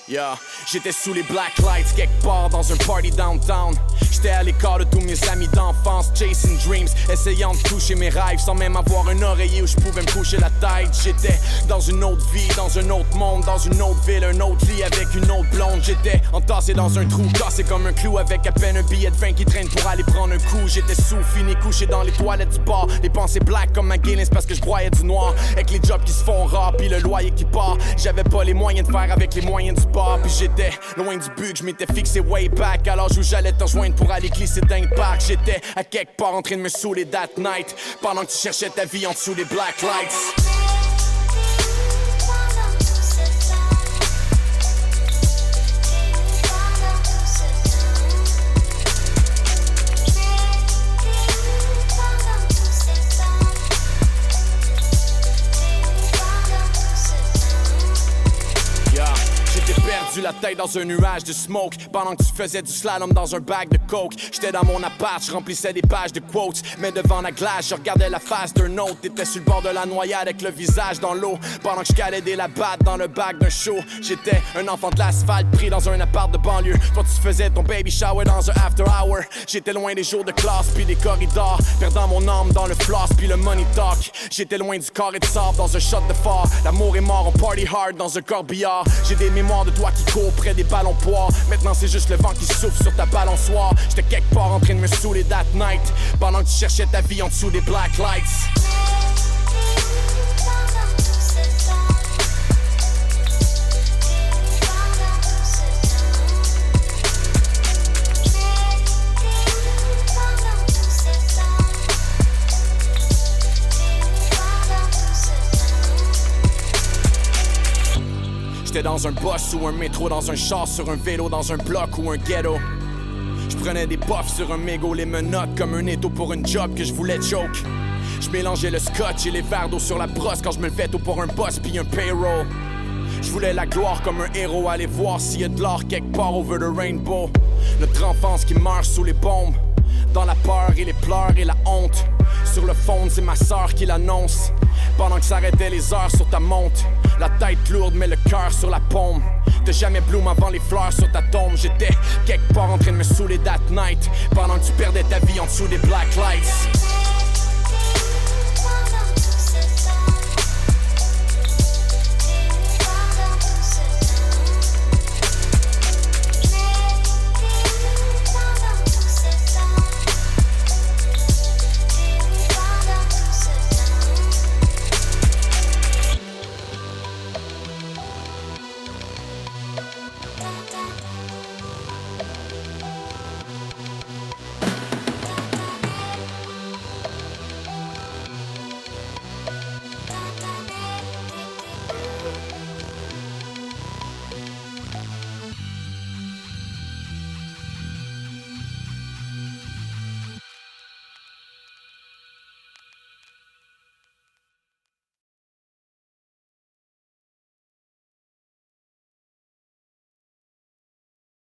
Yeah. J'étais sous les black lights quelque part dans un party downtown. J'étais à l'écart de tous mes amis d'enfance, chasing dreams, essayant de toucher mes rêves sans même avoir un oreiller où je pouvais me coucher la tête. J'étais dans une autre vie, dans un autre monde, dans une autre ville, un autre lit avec une autre blonde. J'étais entassé dans un trou, cassé comme un clou avec à peine un billet de 20 qui traîne pour aller prendre un coup. J'étais sous, fini couché dans les toilettes du bar, les pensées black comme ma Guinness parce que je broyais du noir. Avec les jobs qui se font rares puis le loyer qui part, j'avais pas les moyens de faire avec les moyens du bar. Puis j'étais loin du but que je m'étais fixé way back. À l'âge où j'allais te rejoindre pour aller glisser d'impact. J'étais à quelque part en train de me saouler that night pendant que tu cherchais ta vie en dessous des black lights. Perdu la tête dans un nuage de smoke pendant que tu faisais du slalom dans un bag de coke. J'étais dans mon appart, je remplissais des pages de quotes, mais devant la glace, je regardais la face d'un autre. T'étais sur le bord de la noyade avec le visage dans l'eau pendant que je calais des labattes dans le bac d'un show. J'étais un enfant de l'asphalte pris dans un appart de banlieue. Toi tu faisais ton baby shower dans un after hour. J'étais loin des jours de classe puis des corridors, perdant mon âme dans le floss puis le money talk. J'étais loin du carré de sable dans un shot de phare. L'amour est mort, on party hard dans un corbillard. J'ai des mémoires de toi qui court près des ballons poires. Maintenant c'est juste le vent qui souffle sur ta balançoire. J'étais quelque part en train de me saouler that night pendant que tu cherchais ta vie en dessous des black lights. J'étais dans un bus ou un métro, dans un char, sur un vélo, dans un bloc ou un ghetto. J'prenais des puffs sur un mégot, les menottes comme un étau pour une job que je voulais choke. J'mélangeais le scotch et les verres d'eau sur la brosse quand je me levais tôt pour un boss puis un payroll. J'voulais la gloire comme un héros, aller voir s'il y a de l'or quelque part over the rainbow. Notre enfance qui meurt sous les bombes, dans la peur et les pleurs et la honte. Sur le phone, c'est ma sœur qui l'annonce, pendant que s'arrêtaient les heures sur ta montre. La tête lourde mais le cœur sur la paume. T'as jamais bloom avant les fleurs sur ta tombe. J'étais quelque part en train de me saouler that night pendant que tu perdais ta vie en dessous des black lights.